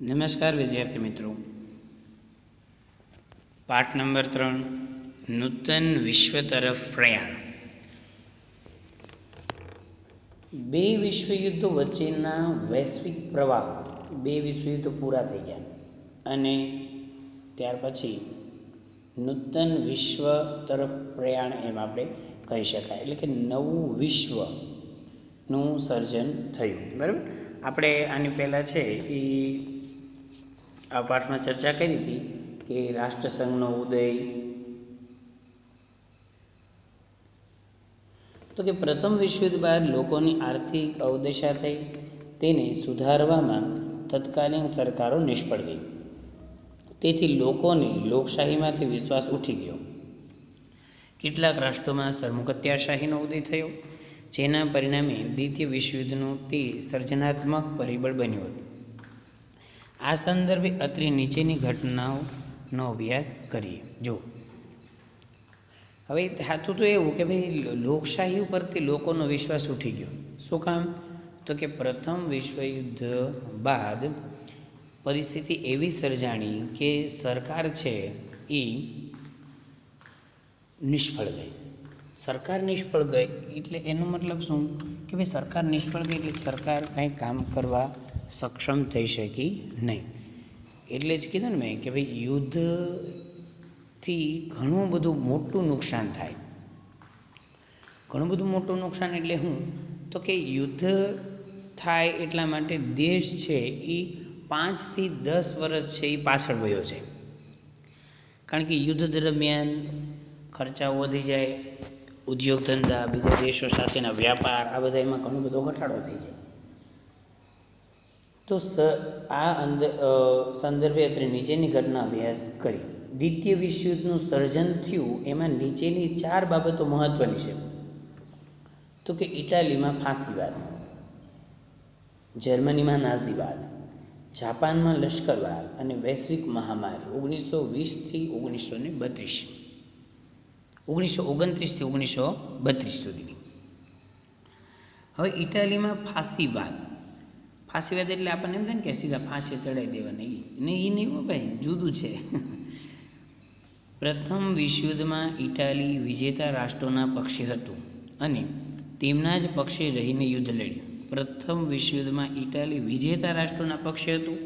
નમસ્કાર વિદ્યાર્થી મિત્રો, પાઠ નંબર 3 નૂતન વિશ્વ તરફ પ્રયાણ. બે વિશ્વયુદ્ધો વચ્ચેના વૈશ્વિક પ્રવાહ, બે વિશ્વયુદ્ધો પૂરા થઈ ગયા અને ત્યાર પછી નૂતન વિશ્વ તરફ પ્રયાણ એમ આપણે કહી શકાય. એટલે કે નવું વિશ્વનું સર્જન થયું. બરાબર. આપણે આની પહેલાં છે એ આ પાઠમાં ચર્ચા કરી હતી કે રાષ્ટ્રસંઘનો ઉદય, તો કે પ્રથમ વિશ્વયુદ્ધ બાદ લોકોની આર્થિક અવદશા થઈ, તેને સુધારવામાં તત્કાલીન સરકારો નિષ્ફળ ગઈ. તેથી લોકોને લોકશાહીમાંથી વિશ્વાસ ઉઠી ગયો. કેટલાક રાષ્ટ્રોમાં સરમુખત્યારશાહીનો ઉદય થયો, જેના પરિણામે દ્વિતીય વિશ્વયુદ્ધનું તે સર્જનાત્મક પરિબળ બન્યું હતું. આ સંદર્ભે અત્રે નીચેની ઘટનાઓનો અભ્યાસ કરીએ. જો હવે થતું તો એવું કે ભાઈ લોકશાહી ઉપરથી લોકોનો વિશ્વાસ ઉઠી ગયો. શું કામ? તો કે પ્રથમ વિશ્વયુદ્ધ બાદ પરિસ્થિતિ એવી સર્જાણી કે સરકાર છે એ નિષ્ફળ ગઈ. સરકાર નિષ્ફળ ગઈ એટલે એનો મતલબ શું કે ભાઈ સરકાર નિષ્ફળ ગઈ એટલે સરકાર કંઈ કામ કરવા સક્ષમ થઈ શકી નહીં. એટલે જ કીધું ને મેં કે ભાઈ યુદ્ધથી ઘણું બધું મોટું નુકસાન થાય. ઘણું બધું મોટું નુકસાન એટલે શું? તો કે યુદ્ધ થાય એટલા માટે દેશ છે એ 5 થી 10 વર્ષ છે એ પાછળ વયો છે. કારણ કે યુદ્ધ દરમિયાન ખર્ચાઓ વધી જાય, ઉદ્યોગ ધંધા, બીજા દેશો સાથેના વ્યાપાર, આ બધા એમાં ઘણો બધો ઘટાડો થઈ જાય. તો આ સંદર્ભે અત્રે નીચેની ઘટના અભ્યાસ કરી. દ્વિતીય વિશ્વયુદ્ધનું સર્જન થયું એમાં નીચેની 4 બાબતો મહત્વની છે. તો કે ઇટાલીમાં ફાંસીવાદ, જર્મનીમાં નાઝીવાદ, જાપાનમાં લશ્કરવાદ અને વૈશ્વિક મહામારી 1920 થી 1932, 1929 થી 1932 સુધીની. હવે ઇટાલીમાં ફાંસીવાદ એટલે આપણને એમ થાય ને કે સીધા ફાંસી ચડાવી દેવા નહીં ભાઈ, જુદું છે. પ્રથમ વિશ્વયુદ્ધમાં ઇટાલી વિજેતા રાષ્ટ્રોના પક્ષે હતું અને તેમના જ પક્ષે રહીને યુદ્ધ લડ્યું. પ્રથમ વિશ્વયુદ્ધમાં ઇટાલી વિજેતા રાષ્ટ્રોના પક્ષે હતું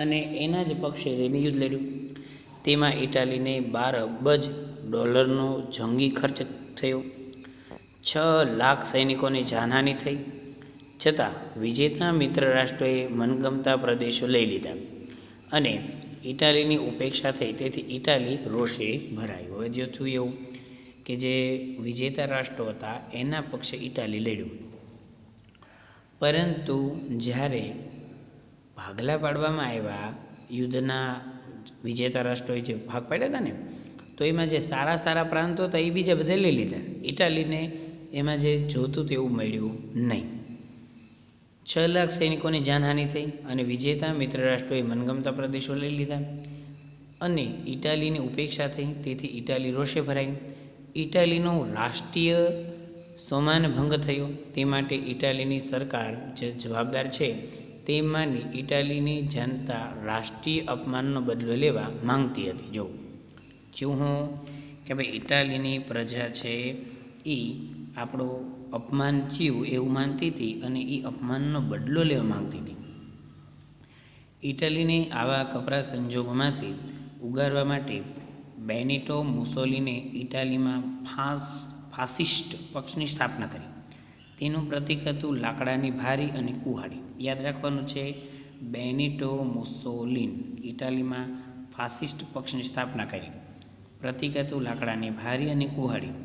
અને એના જ પક્ષે રહીને યુદ્ધ લડ્યું. તેમાં ઇટાલીને $12 અબજ જંગી ખર્ચ થયો, 6 લાખ સૈનિકોની જાનહાનિ થઈ. છતાં વિજેતા મિત્ર રાષ્ટ્રોએ મનગમતા પ્રદેશો લઈ લીધા અને ઇટાલીની ઉપેક્ષા થઈ. તેથી ઇટાલી રોષે ભરાયું. હવે જો થયું એવું કે જે વિજેતા રાષ્ટ્રો હતા એના પક્ષે ઇટાલી લડ્યું, પરંતુ જ્યારે ભાગલા પાડવામાં આવ્યા યુદ્ધના, વિજેતા રાષ્ટ્રોએ જે ભાગ પાડ્યા હતા ને, તો એમાં જે સારા પ્રાંતો હતા એ બીજા બધા લઈ લીધા. ઇટાલીને એમાં જે જોતું તેવું મળ્યું નહીં. 6 લાખ સૈનિકોની જાનહાનિ થઈ અને વિજેતા મિત્ર રાષ્ટ્રોએ મનગમતા પ્રદેશો લઈ લીધા અને ઇટાલીની ઉપેક્ષા થઈ. તેથી ઇટાલી રોષે ભરાઈ. ઇટાલીનો રાષ્ટ્રીય સ્વમાન ભંગ થયો. તે માટે ઇટાલીની સરકાર જે જવાબદાર છે તેમાંની ઇટાલીની જનતા રાષ્ટ્રીય અપમાનનો બદલો લેવા માંગતી હતી. જો હું કે ભાઈ ઇટાલીની પ્રજા છે એ આપણું અપમાન થયું એવું માનતી હતી અને એ અપમાનનો બદલો લેવા માંગતી હતી. ઇટાલીને આવા કપરા સંજોગોમાંથી ઉગારવા માટે બેનિટો મુસોલિને ઇટાલીમાં ફાસિસ્ટ પક્ષની સ્થાપના કરી. તેનું પ્રતીક હતું લાકડાની ભારી અને કુહાડી. યાદ રાખવાનું છે, બેનિટો મુસોલિન ઇટાલીમાં ફાસિસ્ટ પક્ષની સ્થાપના કરી. પ્રતીક હતું લાકડાની ભારી અને કુહાડી.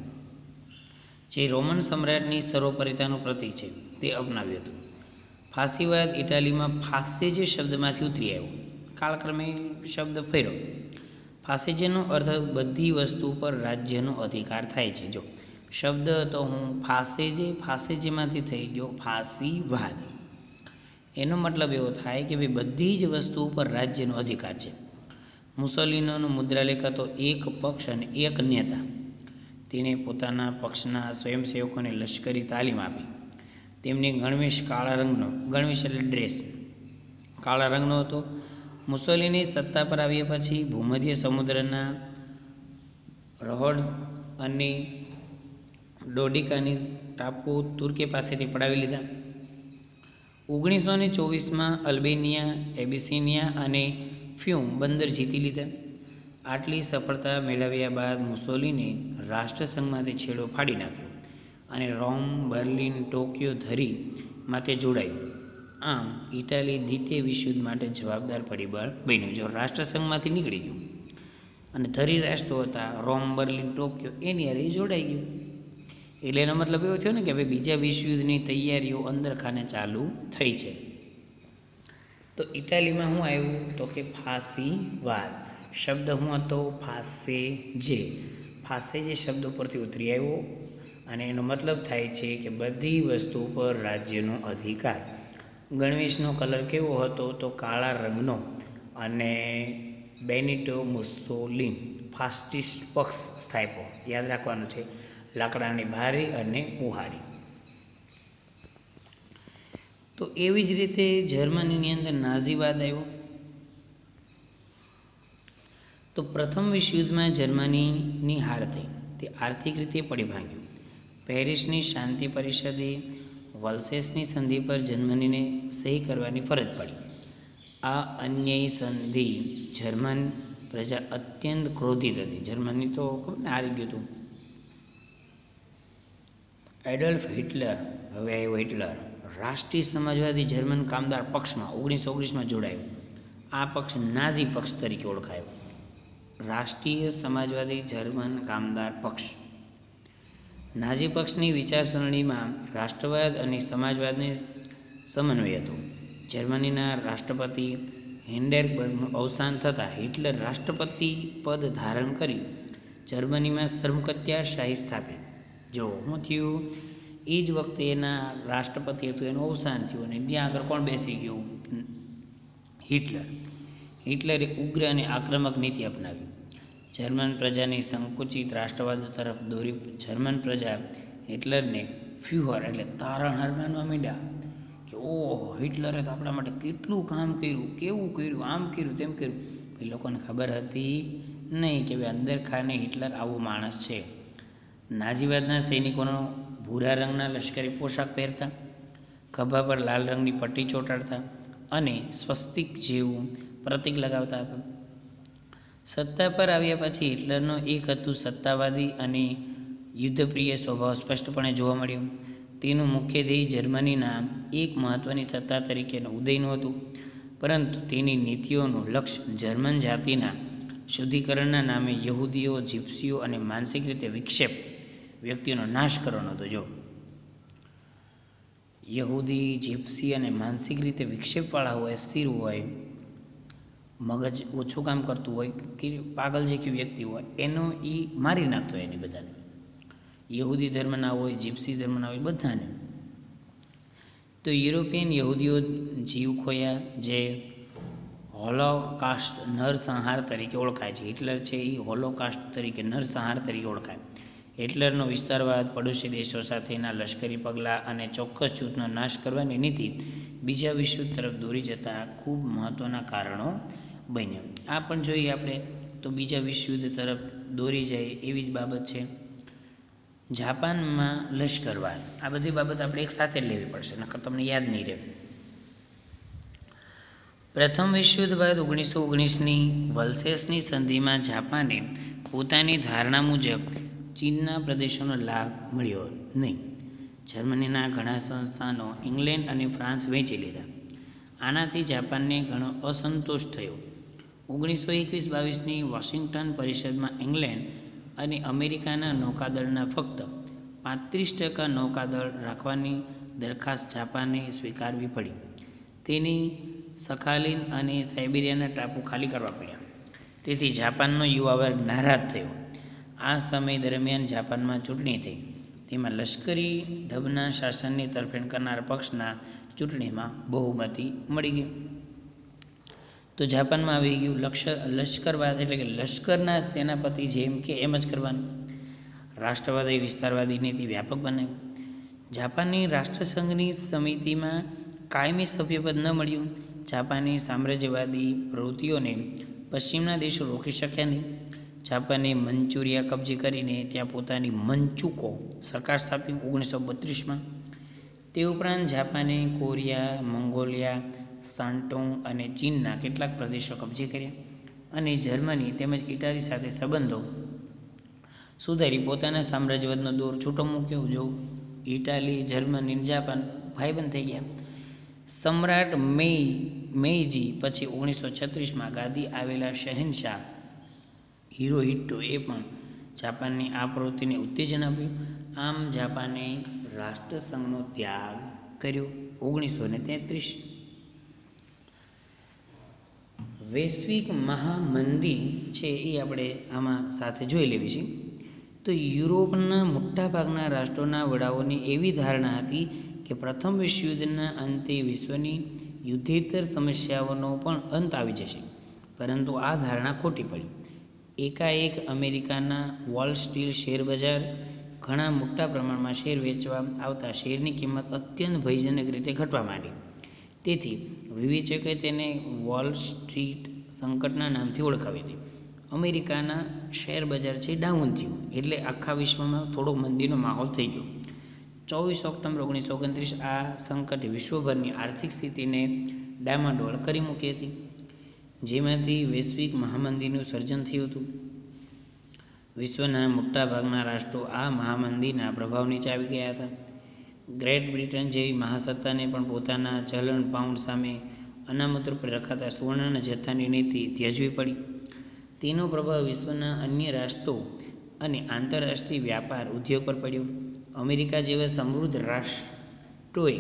જે રોમન સમ્રાટની સર્વોપરિતાનું પ્રતીક છે તે અપનાવ્યું હતું. ફાંસીવાદ ઇટાલીમાં ફાસેજે શબ્દમાંથી ઉતરી આવ્યો. કાળક્રમે શબ્દ ફેર્યો. ફાસેજેનો અર્થ બધી વસ્તુ પર રાજ્યનો અધિકાર થાય છે. જો શબ્દ હતો હું ફાસેજેમાંથી થઈ ગયો ફાંસીવાદ. એનો મતલબ એવો થાય કે ભાઈ બધી જ વસ્તુ ઉપર રાજ્યનો અધિકાર છે. મુસોલિનોનો મુદ્રાલેખ હતો એક પક્ષ અને એક નેતા. તેણે પોતાના પક્ષના સ્વયંસેવકોને લશ્કરી તાલીમ આપી. તેમની ગણવેશ કાળા રંગનો, ગણવેશ એટલે ડ્રેસ કાળા રંગનો હતો મુસોલિની સત્તા પર આવ્યા પછી ભૂમધ્ય સમુદ્રના રહોડ્સ અને ડોડિકાનીઝ ટાપુ તુર્કી પાસેથી પડાવી લીધા. 1924માં અલ્બેનિયા, એબિસિનિયા અને ફ્યુમ બંદર જીતી લીધા. આટલી સફળતા મેળવ્યા બાદ મુસોલિને રાષ્ટ્રસંઘમાંથી છેડો ફાડી નાખ્યો અને રોમ, બર્લિન, ટોક્યો ધરી માટે જોડાયું. આમ ઇટાલી દ્વિતીય વિશ્વયુદ્ધ માટે જવાબદાર પરિબળ બન્યું. જો રાષ્ટ્રસંઘમાંથી નીકળી ગયું અને ધરી રાષ્ટ્રો હતા રોમ, બર્લિન, ટોક્યો, એની હારે જોડાઈ ગયું. એટલે એનો મતલબ એવો થયો ને કે ભાઈ બીજા વિશ્વયુદ્ધની તૈયારીઓ અંદરખાને ચાલુ થઈ છે. તો ઇટાલીમાં શું આવ્યું તો કે ફાસીવાદ. શબ્દ શું હતો? ફાસેજે શબ્દ ઉપરથી ઉતરી આવ્યો અને એનો મતલબ થાય છે કે બધી વસ્તુ પર રાજ્યનો અધિકાર. ગણવેશનો કલર કેવો હતો તો કાળા રંગનો અને બેનિટો મુસોલિન ફાસ્ટિસ્ટ પક્ષ સ્થાપ્યો. યાદ રાખવાનું છે, લાકડાની ભારી અને કુહાડી. તો એવી જ રીતે જર્મનીની અંદર નાઝીવાદ આવ્યો. તો પ્રથમ વિશ્વયુદ્ધમાં જર્મનીની હાર થઈ, તે આર્થિક રીતે પડી ભાંગ્યું. પેરિસની શાંતિ પરિષદે વલ્સેસની સંધિ પર જર્મનીને સહી કરવાની ફરજ પડી. આ અન્યાયી સંધિ જર્મન પ્રજા અત્યંત ક્રોધિત હતી. જર્મની તો ખબર ને હારી ગયું હતું. એડોલ્ફ હિટલર, હવે આવ્યો હિટલર, રાષ્ટ્રીય સમાજવાદી જર્મન કામદાર પક્ષમાં 1919માં જોડાયો. આ પક્ષ નાઝી પક્ષ તરીકે ઓળખાયો. રાષ્ટ્રીય સમાજવાદી જર્મન કામદાર પક્ષ. નાઝી પક્ષની વિચારસરણીમાં રાષ્ટ્રવાદ અને સમાજવાદને સમન્વય હતો. જર્મનીના રાષ્ટ્રપતિ હિન્ડેનબર્ગનું અવસાન થતાં હિટલર રાષ્ટ્રપતિ પદ ધારણ કરી જર્મનીમાં સર્વકત્યારશાહી સ્થાપી. જો શું થયું, એ જ વખતે એના રાષ્ટ્રપતિ હતું એનું અવસાન થયું અને ત્યાં આગળ કોણ બેસી ગયું? હિટલર. હિટલરે ઉગ્ર અને આક્રમક નીતિ અપનાવી. જર્મન પ્રજાની સંકુચિત રાષ્ટ્રવાદ તરફ દોરી જર્મન પ્રજા હિટલરને ફ્યુહર એટલે તારણહાર માનવા માંડ્યા કે ઓહ, હિટલરે તો આપણા માટે કેટલું કામ કર્યું, કેવું કર્યું, આમ કર્યું, તેમ કર્યું. એ લોકોને ખબર હતી નહીં કે ભાઈ અંદર ખાને હિટલર આવો માણસ છે. નાઝીવાદના સૈનિકોનો ભૂરા રંગના લશ્કરી પોશાક પહેરતા, ખભા પર લાલ રંગની પટ્ટી ચોંટાડતા અને સ્વસ્તિક જેવું પ્રતીક લગાવતા હતા. સત્તા પર આવ્યા પછી હિટલરનો એક હતું સત્તાવાદી અને યુદ્ધપ્રિય સ્વભાવ સ્પષ્ટપણે જોવા મળ્યો. તેનું મુખ્ય ધ્યેય જર્મનીના એક મહત્ત્વની સત્તા તરીકેનો ઉદયનું હતું, પરંતુ તેની નીતિઓનું લક્ષ્ય જર્મન જાતિના શુદ્ધિકરણના નામે યહૂદીઓ, જીપ્સીઓ અને માનસિક રીતે વિક્ષેપ વ્યક્તિઓનો નાશ કરવાનો હતો. જો યહૂદી, જીપ્સી અને માનસિક રીતે વિક્ષેપવાળા હોય, સ્થિર હોય, મગજ ઓછું કામ કરતું હોય કે પાગલ જે કે વ્યક્તિ હોય એનો એ મારી નાખતો હોય. એની બધાને યહૂદી ધર્મના હોય, જીપ્સી ધર્મના હોય, બધાને. તો યુરોપિયન યહૂદીઓ જીવ ખોયા, જે હોલોકાસ્ટ નરસંહાર તરીકે ઓળખાય છે. હિટલર છે એ હોલોકાસ્ટ તરીકે નરસંહાર તરીકે ઓળખાય. હિટલરનો વિસ્તારવાદ, પડોશી દેશો સાથેના લશ્કરી પગલાં અને ચોક્કસ જૂથનો નાશ કરવાની નીતિ બીજા વિશ્વયુદ્ધ તરફ દોરી જતા ખૂબ મહત્ત્વના કારણો બન્યા. આ પણ જોઈએ આપણે તો બીજા વિશ્વયુદ્ધ તરફ દોરી જાય એવી જ બાબત છે. જાપાનમાં લશ્કરવાદ, આ બધી બાબત આપણે એક સાથે જ લેવી પડશે, નકર તમને યાદ નહીં રહે. પ્રથમ વિશ્વયુદ્ધ બાદ 1919ની વલ્સેસની સંધિમાં જાપાને પોતાની ધારણા મુજબ ચીનના પ્રદેશોનો લાભ મળ્યો નહીં. જર્મનીના ઘણા સંસ્થાનો ઇંગ્લેન્ડ અને ફ્રાન્સ વેચી લીધા. આનાથી જાપાનને ઘણો અસંતોષ થયો. 1921-22ની વોશિંગ્ટન પરિષદમાં ઇંગ્લેન્ડ અને અમેરિકાના નૌકાદળના ફક્ત 35% નૌકાદળ રાખવાની દરખાસ્ત જાપાને સ્વીકારવી પડી. તેની સખાલિન અને સાઇબેરિયાના ટાપુ ખાલી કરવા પડ્યા. તેથી જાપાનનો યુવા વર્ગ નારાજ થયો. આ સમય દરમિયાન જાપાનમાં ચૂંટણી થઈ. તેમાં લશ્કરી ઢબના શાસનની તરફેણ કરનાર પક્ષના ચૂંટણીમાં બહુમતી મળી ગઈ. તો જાપાનમાં આવી ગયું લશ્કરવાદ, એટલે કે લશ્કરના સેનાપતિ જેમ કે એમ જ કરવાનું. રાષ્ટ્રવાદી વિસ્તારવાદી નીતિ વ્યાપક બનાવી. જાપાનની રાષ્ટ્રસંઘની સમિતિમાં કાયમી સભ્યપદ ન મળ્યું જાપાની સામ્રાજ્યવાદી પ્રવૃત્તિઓને પશ્ચિમના દેશો રોકી શક્યા નહીં. જાપાને મંચુરિયા કબજે કરીને ત્યાં પોતાની મંચુકો સરકાર સ્થાપી 1932માં. તે ઉપરાંત જાપાને કોરિયા, મંગોલિયા, સાન્ટોંગ અને ચીનના કેટલાક પ્રદેશો કબજે કર્યા અને જર્મની તેમજ ઇટાલી સાથે સંબંધો સુધારી પોતાના સામ્રાજ્યવાદનો દોર છૂટો મૂક્યો. જો ઇટાલી, જર્મની, જાપાન ભાઈબંધ થઈ ગયા. સમ્રાટ મેઈજી પછી 1936માં ગાદી આવેલા શહેનશાહ હિરોહિટોએ પણ જાપાનની આ પ્રવૃત્તિને ઉત્તેજન આપ્યું. આમ જાપાને રાષ્ટ્રસંઘનો ત્યાગ કર્યો. 1933 વૈશ્વિક મહામંદી છે એ આપણે આમાં સાથે જોઈ લેવી છે. તો યુરોપના મોટાભાગના રાષ્ટ્રોના વડાઓની એવી ધારણા હતી કે પ્રથમ વિશ્વયુદ્ધના અંતે વિશ્વની યુદ્ધેતર સમસ્યાઓનો પણ અંત આવી જશે, પરંતુ આ ધારણા ખોટી પડી. એકાએક અમેરિકાના વોલ સ્ટ્રીટ શેર બજાર ઘણા મોટા પ્રમાણમાં શેર વેચવા આવતા શેરની કિંમત અત્યંત ભયજનક રીતે ઘટવા માંડી. તેથી વિવેચકોએ તેને વોલ સ્ટ્રીટ સંકટના નામથી ઓળખાવી હતી. અમેરિકાના શેર બજાર છે ડાઉન થયું એટલે આખા વિશ્વમાં થોડો મંદીનો માહોલ થઈ ગયો. 24 ઓક્ટોબર 1929 આ સંકટે વિશ્વભરની આર્થિક સ્થિતિને ડામાડોળ કરી મૂકી હતી, જેમાંથી વૈશ્વિક મહામંદીનું સર્જન થયું હતું. વિશ્વના મોટાભાગના રાષ્ટ્રો આ મહામંદીના પ્રભાવ નીચે આવી ગયા હતા. ગ્રેટ બ્રિટન જેવી મહાસત્તાને પણ પોતાના ચલણ પાઉન્ડ સામે અનામત રૂપે રખાતા સુવર્ણના જથ્થાની નીતિ ત્યજવી પડી. તેનો પ્રભાવ વિશ્વના અન્ય રાષ્ટ્રો અને આંતરરાષ્ટ્રીય વ્યાપાર ઉદ્યોગ પર પડ્યો. અમેરિકા જેવા સમૃદ્ધ રાષ્ટ્રોએ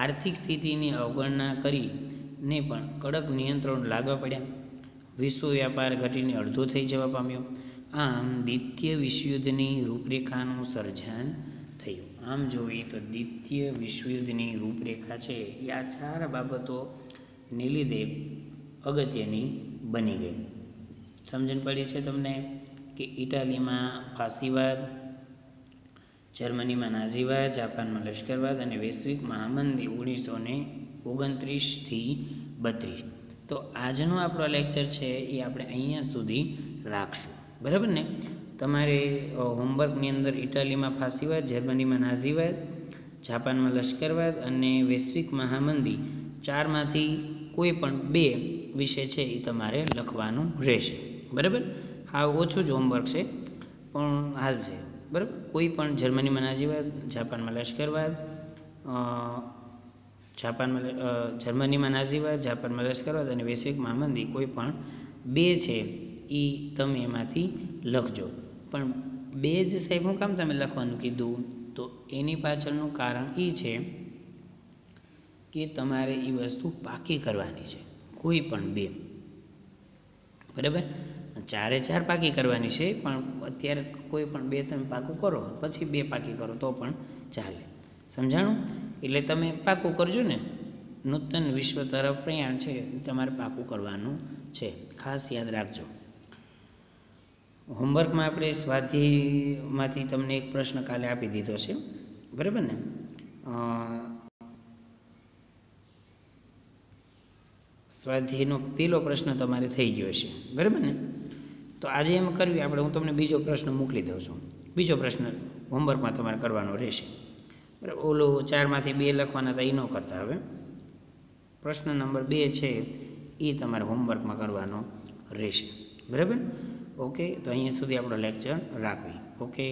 આર્થિક સ્થિતિની અવગણના કરીને પણ કડક નિયંત્રણો લાગવા પડ્યા. વિશ્વ વ્યાપાર ઘટીને અડધો થઈ જવા પામ્યો. આમ દ્વિતીય વિશ્વયુદ્ધની રૂપરેખાનું સર્જન થયું. આમ જોઈએ તો દ્વિતીય વિશ્વયુદ્ધની રૂપરેખા છે એ આ 4 બાબતોને લીધે અગત્યની બની ગઈ. સમજણ પડી છે તમને કે ઇટાલીમાં ફાસીવાદ, જર્મનીમાં નાઝીવાદ, જાપાનમાં લશ્કરવાદ અને વૈશ્વિક મહામંદી 1929 થી 32. તો આજનો આપણો લેક્ચર છે એ આપણે અહીંયા સુધી રાખશું, બરાબર ને? તમારે હોમવર્કની અંદર ઇટાલીમાં ફાસીવાદ, જર્મનીમાં નાઝીવાદ, જાપાનમાં લશ્કરવાદ અને વૈશ્વિક મહામંદી 4માંથી કોઈ પણ 2 વિષય છે એ તમારે લખવાનું રહેશે, બરાબર? હા, ઓછું જ હોમવર્ક છે પણ હાલશે, બરાબર? કોઈ પણ જર્મનીમાં નાઝીવાદ, જાપાનમાં લશ્કરવાદ, જર્મનીમાં નાઝીવાદ, જાપાનમાં લશ્કરવાદ અને વૈશ્વિક મહામંદી કોઈ પણ 2 છે એ તમે એમાંથી લખજો. પણ 2 જ સાહેબ હું કામ તમે લખવાનું કીધું? તો એની પાછળનું કારણ એ છે કે તમારે એ વસ્તુ પાકી કરવાની છે, કોઈ પણ 2, બરાબર? 4 પાકી કરવાની છે, પણ અત્યારે કોઈ પણ 2 તમે પાકું કરો, પછી 2 પાકી કરો તો પણ ચાલે. સમજાણું? એટલે તમે પાકું કરજો ને. નૂતન વિશ્વ તરફ પ્રયાણ છે તમારે પાકું કરવાનું છે, ખાસ યાદ રાખજો. હોમવર્કમાં આપણે સ્વાધ્યાયમાંથી તમને એક પ્રશ્ન કાલે આપી દીધો છે, બરાબર ને? સ્વાધ્યાયનો પહેલો પ્રશ્ન તમારે થઈ ગયો છે, બરાબર ને? તો આજે એમ કરવી આપણે, હું તમને બીજો પ્રશ્ન મોકલી દઉં છું. બીજો પ્રશ્ન હોમવર્કમાં તમારે કરવાનો રહેશે, બરાબર? ઓલો 4માંથી 2 લખવાના હતા એ ન કરતા. હવે પ્રશ્ન નંબર 2 છે એ તમારે હોમવર્કમાં કરવાનો રહેશે, બરાબર? ઓકે, તો અહીંયા સુધી આપણો લેક્ચર રાખવી. Okay,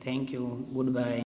thank you, good bye.